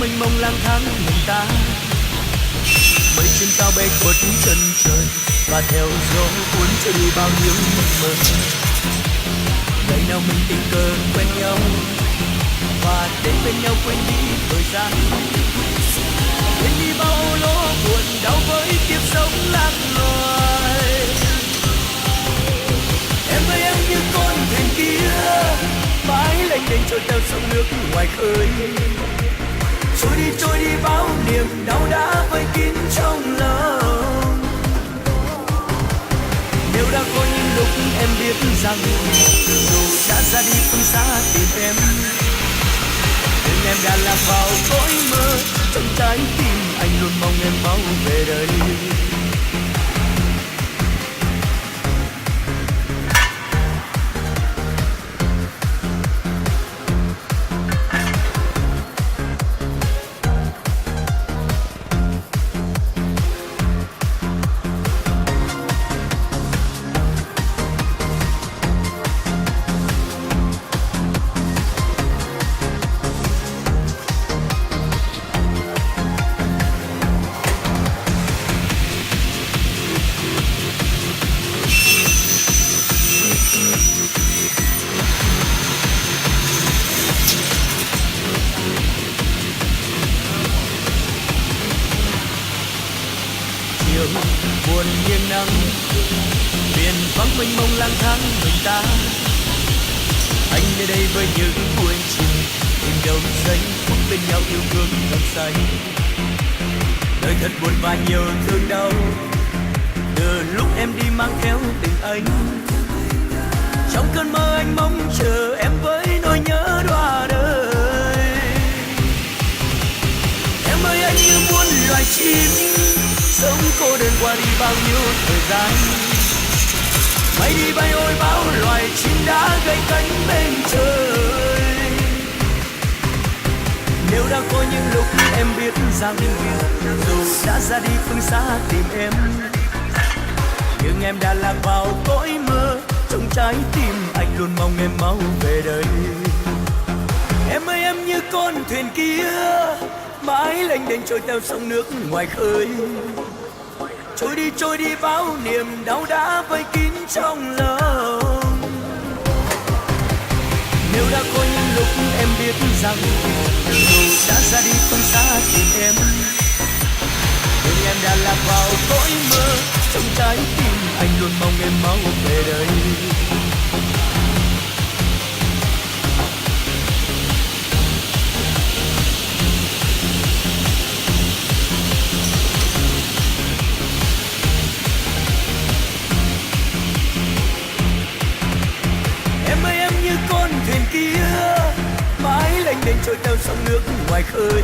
mênh mông lang thang mình ta. Mây trên cao bay khuất chân trời và theo gió cuốn trôi đi bao nhiêu mộng mơ. Ngày nào mình tình cờ quen nhau và đến bên nhau quên đi thời gian, quên đi bao âu lo buồn đau với kiếp sống lạc loài. Em ơi em như con thuyền kia mãi lênh đênh trôi theo sóng nước ngoài khơi, trôi đi bao niềm đau đã vây kín trong lòng. Nếu đã có những lúc em biết rằng dù đã ra đi phương xa tìm em, nhưng em đã lạc vào cõi mơ, trong trái tim anh luôn mong em mau về đây. Buồn nghiêng nắng biển vắng mênh mông lang thang mình ta. Anh nơi đây với những buổi chiều tìm đầu giây phút bên nhau yêu thương đắm say. Đời thật buồn và nhiều thương đau từ lúc em đi mang theo tình anh. Trong cơn mơ anh mong chờ em với nỗi nhớ đọa đời. Em ơi anh như muôn loài chim sống cô đơn qua đi bao nhiêu thời gian. Bay đi bay ôi bao loài chim đã gãy cánh bên trời. Nếu đã có những lúc em biết rằng dù đã ra đi phương xa tìm em, nhưng em đã lạc vào cõi mơ, trong trái tim anh luôn mong em mau về đây. Em ơi em như con thuyền kia mãi lênh đênh trôi theo sóng nước ngoài khơi, trôi đi bao niềm đau đã vây kín trong lòng. Nếu đã có những lúc em biết rằng dù đã ra đi phương xa tìm em, nhưng em đã lạc vào cõi mơ, trong trái tim anh luôn mong em mau về đây. Con thuyền kia mãi lênh đênh trôi theo sóng nước ngoài khơi,